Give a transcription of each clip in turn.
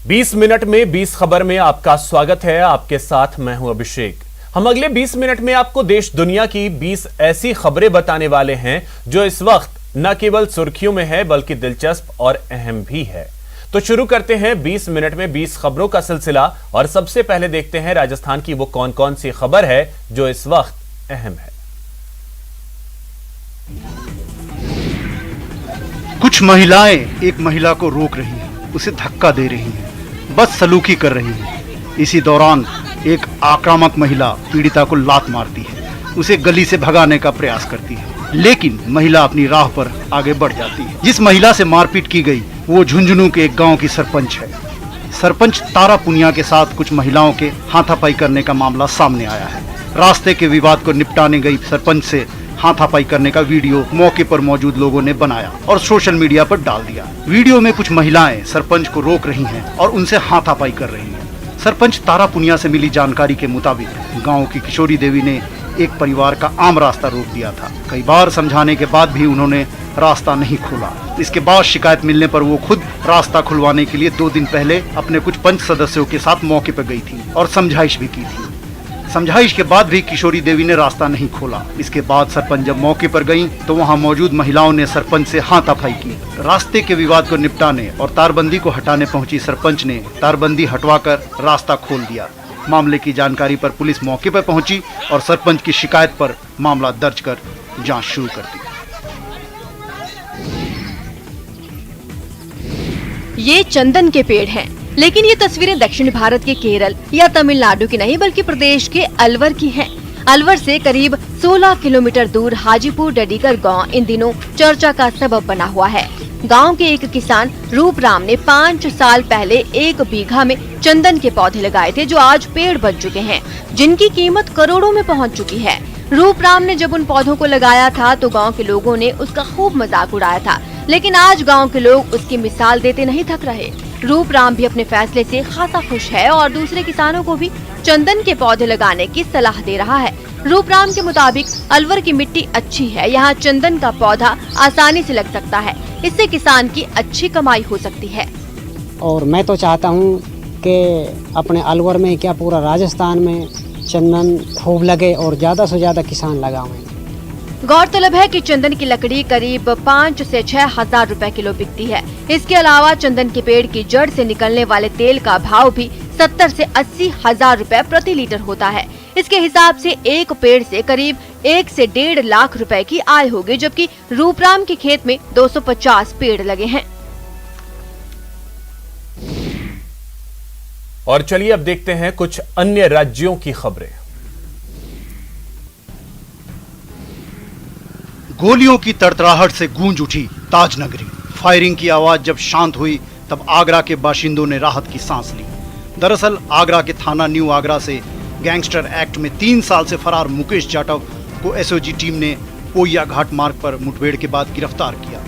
20 minute में 20 खबर में आपका स्वागत है। आपके साथ मैं हूं अभिषेक। हम अगले 20 मिनट में आपको देश दुनिया की 20 ऐसी खबरें बताने वाले हैं जो इस वक्त न केवल सुर्खियों में है बल्कि दिलचस्प और अहम भी है। तो शुरू करते हैं 20 मिनट में 20 खबरों का सिलसिला और सबसे पहले देखते हैं राजस्थान की वो कौन कौन सी खबर है जो इस वक्त अहम है। कुछ महिलाएं एक महिला को रोक रही हैं, उसे धक्का दे रही हैं, बदसलूकी कर रही हैं। इसी दौरान एक आक्रामक महिला पीड़िता को लात मारती है, उसे गली से भगाने का प्रयास करती है, लेकिन महिला अपनी राह पर आगे बढ़ जाती है। जिस महिला से मारपीट की गई वो झुंझुनू के एक गांव की सरपंच है। सरपंच तारा पुनिया के साथ कुछ महिलाओं के हाथापाई करने का मामला सामने आया है। रास्ते के विवाद को निपटाने गई सरपंच से हाथापाई करने का वीडियो मौके पर मौजूद लोगों ने बनाया और सोशल मीडिया पर डाल दिया। वीडियो में कुछ महिलाएं सरपंच को रोक रही हैं और उनसे हाथापाई कर रही हैं। सरपंच तारा पुनिया से मिली जानकारी के मुताबिक गांव की किशोरी देवी ने एक परिवार का आम रास्ता रोक दिया था। कई बार समझाने के बाद भी उन्होंने रास्ता नहीं खोला। इसके बाद शिकायत मिलने पर वो खुद रास्ता खुलवाने के लिए 2 दिन पहले अपने कुछ पंच सदस्यों के साथ मौके पर गई थी और समझाइश भी की थी। समझाइश के बाद भी किशोरी देवी ने रास्ता नहीं खोला। इसके बाद सरपंच जब मौके पर गईं, तो वहां मौजूद महिलाओं ने सरपंच से हाथापाई की। रास्ते के विवाद को निपटाने और तारबंदी को हटाने पहुंची सरपंच ने तारबंदी हटवाकर रास्ता खोल दिया। मामले की जानकारी पर पुलिस मौके पर पहुंची और सरपंच की शिकायत पर मामला दर्ज कर जांच शुरू कर दी। ये चंदन के पेड़ हैं, लेकिन ये तस्वीरें दक्षिण भारत के केरल या तमिलनाडु की नहीं बल्कि प्रदेश के अलवर की हैं। अलवर से करीब 16 किलोमीटर दूर हाजीपुर डडीकर गांव इन दिनों चर्चा का सबब बना हुआ है। गांव के एक किसान रूपराम ने 5 साल पहले 1 बीघा में चंदन के पौधे लगाए थे जो आज पेड़ बन चुके हैं, जिनकी कीमत करोड़ों में पहुंच चुकी है। रूपराम ने जब उन पौधों को लगाया था तो गाँव के लोगों ने उसका खूब मजाक उड़ाया था, लेकिन आज गाँव के लोग उसकी मिसाल देते नहीं थक रहे। रूपराम भी अपने फैसले से खासा खुश है और दूसरे किसानों को भी चंदन के पौधे लगाने की सलाह दे रहा है। रूपराम के मुताबिक अलवर की मिट्टी अच्छी है, यहाँ चंदन का पौधा आसानी से लग सकता है, इससे किसान की अच्छी कमाई हो सकती है। और मैं तो चाहता हूँ कि अपने अलवर में क्या पूरा राजस्थान में चंदन खूब लगे और ज्यादा से ज्यादा किसान लगाएं। गौरतलब है कि चंदन की लकड़ी करीब 5 से 6 हजार रुपए किलो बिकती है। इसके अलावा चंदन के पेड़ की जड़ से निकलने वाले तेल का भाव भी 70 से 80 हजार रुपए प्रति लीटर होता है। इसके हिसाब से एक पेड़ से करीब 1 से 1.5 लाख रुपए की आय होगी, जबकि रूपराम के खेत में 250 पेड़ लगे हैं। और चलिए अब देखते हैं कुछ अन्य राज्यों की खबरें। गोलियों की तड़तड़ाहट से गूंज उठी ताज नगरी। फायरिंग की आवाज जब शांत हुई तब आगरा के बाशिंदों ने राहत की सांस ली। दरअसल आगरा के थाना न्यू आगरा से गैंगस्टर एक्ट में 3 साल से फरार मुकेश जाटव को एसओजी टीम ने पोइया घाट मार्ग पर मुठभेड़ के बाद गिरफ्तार किया।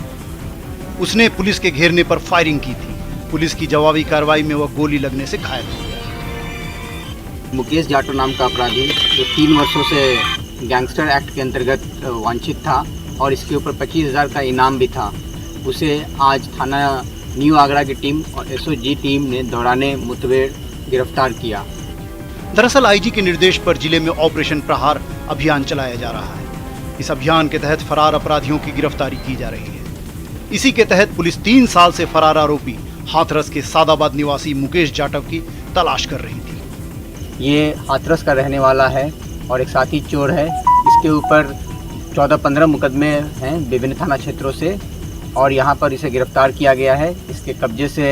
उसने पुलिस के घेरने पर फायरिंग की थी। पुलिस की जवाबी कार्रवाई में वह गोली लगने से घायल हो गया। मुकेश जाटव नाम का अपराधी जो 3 वर्षों से गैंगस्टर एक्ट के अंतर्गत वांछित था और इसके ऊपर 25,000 का इनाम भी था, उसे आज थाना न्यू आगरा की टीम और एसओजी टीम ने दौराने मुठभेड़ गिरफ्तार किया। दरअसल आईजी के निर्देश पर जिले में ऑपरेशन प्रहार अभियान चलाया जा रहा है। इस अभियान के तहत फरार अपराधियों की गिरफ्तारी की जा रही है। इसी के तहत पुलिस 3 साल से फरार आरोपी हाथरस के सादाबाद निवासी मुकेश जाटव की तलाश कर रही थी। ये हाथरस का रहने वाला है और एक साथी चोर है। इसके ऊपर 14-15 मुकदमे हैं विभिन्न थाना क्षेत्रों से और यहाँ पर इसे गिरफ्तार किया गया है। इसके कब्जे से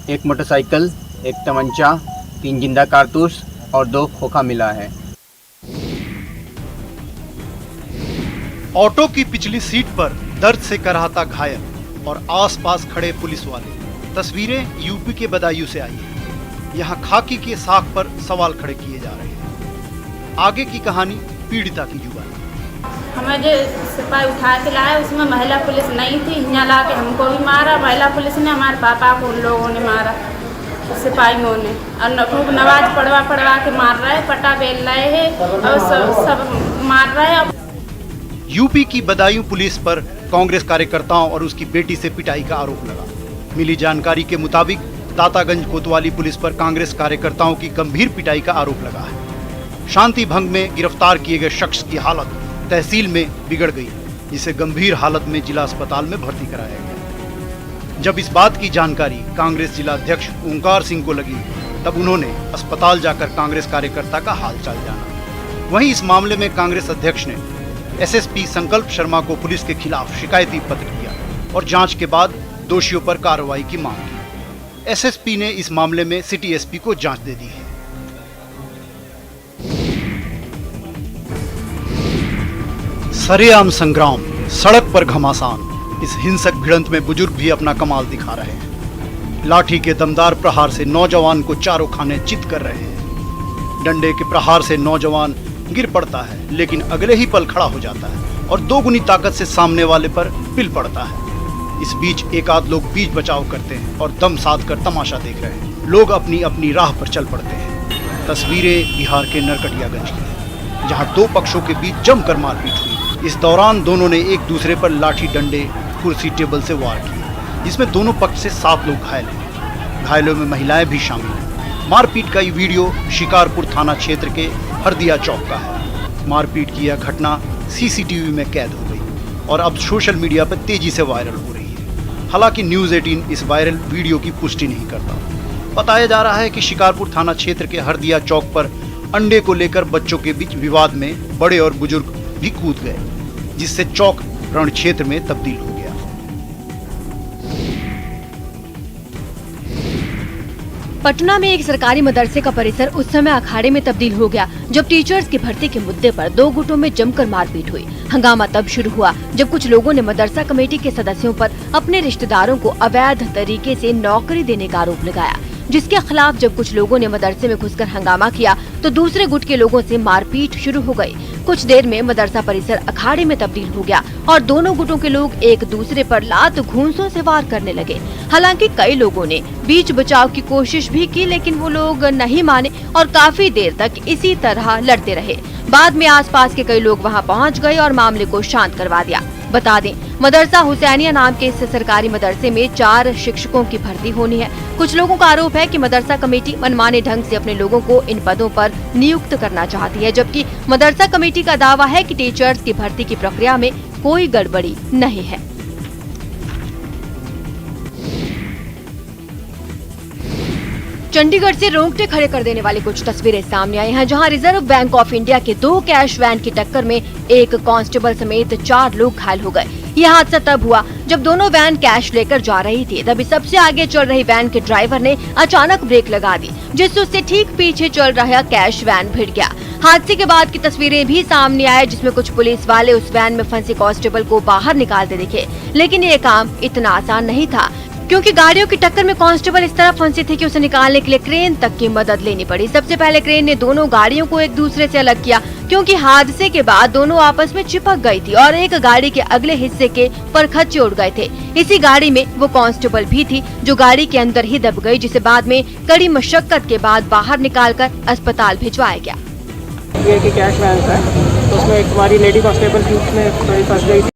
1 मोटरसाइकिल, 1 तमंचा, 3 जिंदा कारतूस और 2 खोखा मिला है। ऑटो की पिछली सीट पर दर्द से कराहता घायल और आसपास खड़े पुलिस वाले। तस्वीरें यूपी के बदायूं से आई हैं। यहाँ खाकी के साख पर सवाल खड़े किए जा रहे हैं। आगे की कहानी पीड़िता की जुबानी। हमें जो सिपाही उठा के लाया उसमें महिला पुलिस नहीं थी, यहाँ ला के हमको भी मारा। महिला पुलिस ने हमारे पापा को उन लोगों ने मारा, सिपाहियों ने, और खूब नमाज पढ़वा के मार रहे हैं, पटा बेल रहे हैं और सब मार रहे हैं। यूपी की बदायूं पुलिस पर कांग्रेस कार्यकर्ताओं और उसकी बेटी से पिटाई का आरोप लगा। मिली जानकारी के मुताबिक दातागंज कोतवाली पुलिस पर कांग्रेस कार्यकर्ताओं की गंभीर पिटाई का आरोप लगा है। शांति भंग में गिरफ्तार किए गए शख्स की हालत तहसील में बिगड़ गई, जिसे गंभीर हालत में जिला अस्पताल में भर्ती कराया गया। जब इस बात की जानकारी कांग्रेस जिला अध्यक्ष ओंकार सिंह को लगी, तब उन्होंने अस्पताल जाकर कांग्रेस कार्यकर्ता का हालचाल जाना। वहीं इस मामले में कांग्रेस अध्यक्ष ने एसएसपी संकल्प शर्मा को पुलिस के खिलाफ शिकायती पत्र दिया और जांच के बाद दोषियों पर कार्रवाई की मांग की। एसएसपी ने इस मामले में सिटी एसपी को जांच दे दी है। सरेआम संग्राम, सड़क पर घमासान। इस हिंसक भिड़ंत में बुजुर्ग भी अपना कमाल दिखा रहे हैं। लाठी के दमदार प्रहार से नौजवान को चारों खाने चित कर रहे हैं। डंडे के प्रहार से नौजवान गिर पड़ता है, लेकिन अगले ही पल खड़ा हो जाता है और दोगुनी ताकत से सामने वाले पर पिल पड़ता है। इस बीच एक आध लोग बीच बचाव करते हैं और दम साध कर तमाशा देख रहे हैं। लोग अपनी अपनी राह पर चल पड़ते हैं। तस्वीरें बिहार के नरकटियागंज की हैं, जहां दो पक्षों के बीच जमकर मारपीट हुई। इस दौरान दोनों ने एक दूसरे पर लाठी, डंडे, कुर्सी, टेबल से वार किए, जिसमें दोनों पक्ष से 7 लोग घायल हैं। घायलों में महिलाएं भी शामिल हैं। मारपीट का ये वीडियो शिकारपुर थाना क्षेत्र के हरदिया चौक का है। मारपीट की यह घटना सीसीटीवी में कैद हो गई और अब सोशल मीडिया पर तेजी से वायरल हो रही है। हालांकि न्यूज़ 18 इस वायरल वीडियो की पुष्टि नहीं करता। बताया जा रहा है कि शिकारपुर थाना क्षेत्र के हरदिया चौक पर अंडे को लेकर बच्चों के बीच विवाद में बड़े और बुजुर्ग भी कूद गए, जिससे चौक रण क्षेत्र में तब्दील हो गया। पटना में एक सरकारी मदरसे का परिसर उस समय अखाड़े में तब्दील हो गया जब टीचर्स की भर्ती के मुद्दे पर 2 गुटों में जमकर मारपीट हुई। हंगामा तब शुरू हुआ जब कुछ लोगों ने मदरसा कमेटी के सदस्यों पर अपने रिश्तेदारों को अवैध तरीके से नौकरी देने का आरोप लगाया, जिसके खिलाफ जब कुछ लोगों ने मदरसे में घुसकर हंगामा किया तो दूसरे गुट के लोगों से मारपीट शुरू हो गई। कुछ देर में मदरसा परिसर अखाड़े में तब्दील हो गया और दोनों गुटों के लोग एक दूसरे पर लात घूंसों से वार करने लगे। हालांकि कई लोगों ने बीच बचाव की कोशिश भी की, लेकिन वो लोग नहीं माने और काफी देर तक इसी तरह लड़ते रहे। बाद में आसपास के कई लोग वहां पहुंच गए और मामले को शांत करवा दिया। बता दें, मदरसा हुसैनिया नाम के इस सरकारी मदरसे में 4 शिक्षकों की भर्ती होनी है। कुछ लोगों का आरोप है कि मदरसा कमेटी मनमाने ढंग से अपने लोगों को इन पदों पर नियुक्त करना चाहती है, जबकि मदरसा कमेटी का दावा है कि टीचर्स की भर्ती की प्रक्रिया में कोई गड़बड़ी नहीं है। चंडीगढ़ से रोंगटे खड़े कर देने वाली कुछ तस्वीरें सामने आई हैं, जहां रिजर्व बैंक ऑफ इंडिया के 2 कैश वैन की टक्कर में एक कांस्टेबल समेत 4 लोग घायल हो गए। यह हादसा तब हुआ जब दोनों वैन कैश लेकर जा रही थी। तभी सबसे आगे चल रही वैन के ड्राइवर ने अचानक ब्रेक लगा दी, जिससे उससे ठीक पीछे चल रहा कैश वैन भिड़ गया। हादसे के बाद की तस्वीरें भी सामने आए, जिसमें कुछ पुलिस वाले उस वैन में फंसे कांस्टेबल को बाहर निकालते दिखे, लेकिन ये काम इतना आसान नहीं था, क्योंकि गाड़ियों की टक्कर में कांस्टेबल इस तरह फंसे थे कि उसे निकालने के लिए क्रेन तक की मदद लेनी पड़ी। सबसे पहले क्रेन ने दोनों गाड़ियों को एक दूसरे से अलग किया, क्योंकि हादसे के बाद दोनों आपस में चिपक गई थी और एक गाड़ी के अगले हिस्से के परखच्चे उड़ गए थे। इसी गाड़ी में वो कांस्टेबल भी थी, जो गाड़ी के अंदर ही दब गई, जिसे बाद में कड़ी मशक्कत के बाद बाहर निकालकर अस्पताल भिजवाया गया। ये कि कैश वैन था, तो उसमें एक हमारी लेडी कांस्टेबल थी, उसमें थोड़ी फंस गई थी,